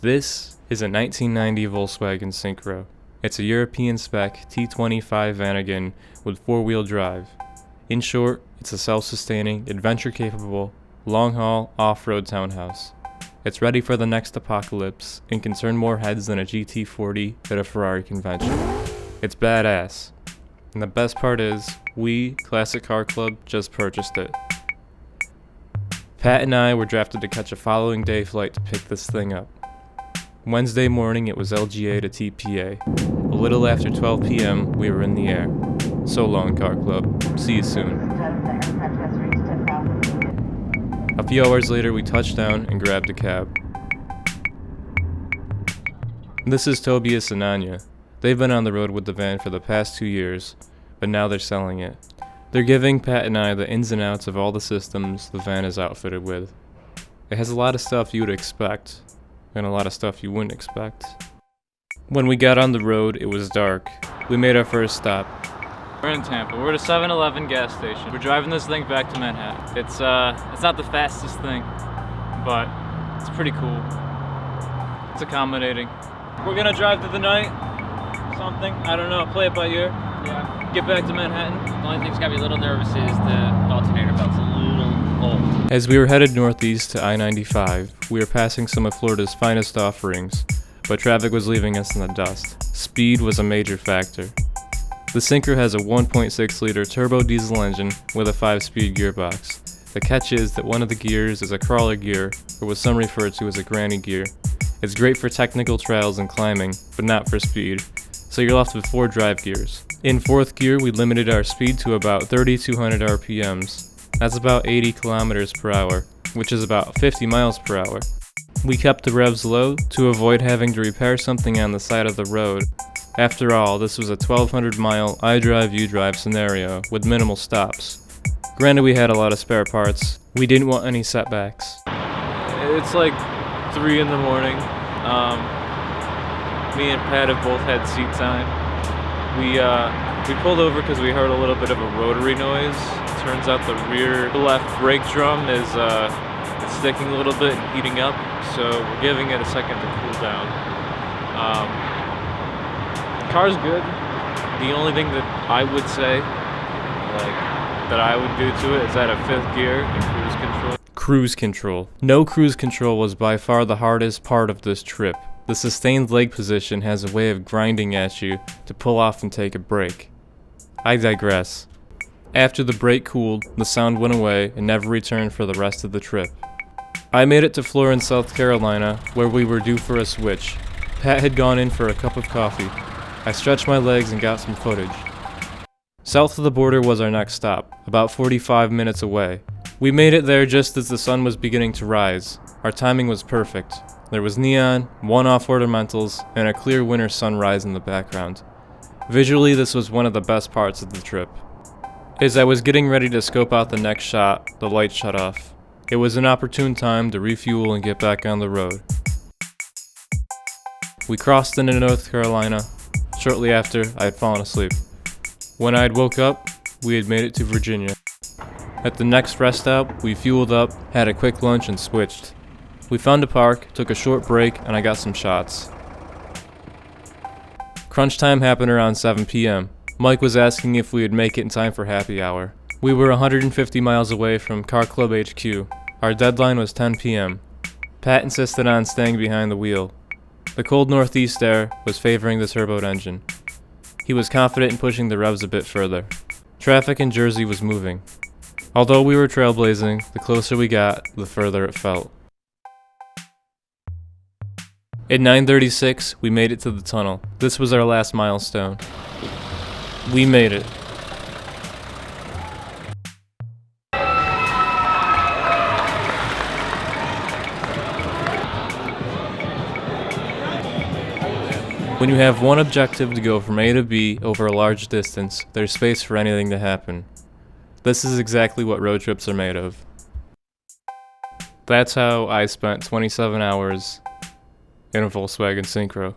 This is a 1990 Volkswagen Syncro. It's a European spec T25 Vanagon with four-wheel drive. In short, it's a self-sustaining, adventure-capable, long-haul, off-road townhouse. It's ready for the next apocalypse and can turn more heads than a GT40 at a Ferrari convention. It's badass. And the best part is, we, Classic Car Club, just purchased it. Pat and I were drafted to catch a following day flight to pick this thing up. Wednesday morning it was LGA to TPA. A little after 12 p.m. we were in the air. So long, Car Club. See you soon. A few hours later we touched down and grabbed a cab. This is Tobias and Anya. They've been on the road with the van for the past 2 years, but now they're selling it. They're giving Pat and I the ins and outs of all the systems the van is outfitted with. It has a lot of stuff you would expect, and a lot of stuff you wouldn't expect. When we got on the road, it was dark. We made our first stop. We're in Tampa. We're at a 7-Eleven gas station. We're driving this thing back to Manhattan. It's not the fastest thing, but it's pretty cool. It's accommodating. We're gonna drive through the night. Something. I don't know. Play it by ear. Yeah. Get back to Manhattan. The only thing that's got me a little nervous is the alternator belt's a little old. As we were headed northeast to I-95, we were passing some of Florida's finest offerings, but traffic was leaving us in the dust. Speed was a major factor. The Syncro has a 1.6-liter turbo diesel engine with a 5-speed gearbox. The catch is that one of the gears is a crawler gear, or what some refer to as a granny gear. It's great for technical trails and climbing, but not for speed, so you're left with 4 drive gears. In 4th gear, we limited our speed to about 3,200 RPMs. That's about 80 kilometers per hour, which is about 50 miles per hour. We kept the revs low to avoid having to repair something on the side of the road. After all, this was a 1,200-mile I drive, you drive scenario with minimal stops. Granted, we had a lot of spare parts. We didn't want any setbacks. It's like 3 in the morning. Me and Pat have both had seat time. We pulled over because we heard a little bit of a rotary noise. Turns out the rear left brake drum is sticking a little bit and heating up, so we're giving it a second to cool down. The car's good. The only thing that I would say, that I would do to it is add a 5th gear and cruise control. Cruise control. No cruise control was by far the hardest part of this trip. The sustained leg position has a way of grinding at you to pull off and take a break. I digress. After the brake cooled, the sound went away and never returned for the rest of the trip. I made it to Florence, South Carolina, where we were due for a switch. Pat had gone in for a cup of coffee. I stretched my legs and got some footage. South of the border was our next stop, about 45 minutes away. We made it there just as the sun was beginning to rise. Our timing was perfect. There was neon, one-off ornamentals, and a clear winter sunrise in the background. Visually, this was one of the best parts of the trip. As I was getting ready to scope out the next shot, the light shut off. It was an opportune time to refuel and get back on the road. We crossed into North Carolina. Shortly after, I had fallen asleep. When I had woke up, we had made it to Virginia. At the next rest stop, we fueled up, had a quick lunch, and switched. We found a park, took a short break, and I got some shots. Crunch time happened around 7 p.m. Mike was asking if we would make it in time for happy hour. We were 150 miles away from Car Club HQ. Our deadline was 10 p.m. Pat insisted on staying behind the wheel. The cold northeast air was favoring the turboed engine. He was confident in pushing the revs a bit further. Traffic in Jersey was moving. Although we were trailblazing, the closer we got, the further it felt. At 9:36, we made it to the tunnel. This was our last milestone. We made it. When you have one objective to go from A to B over a large distance, there's space for anything to happen. This is exactly what road trips are made of. That's how I spent 27 hours in a Volkswagen Syncro.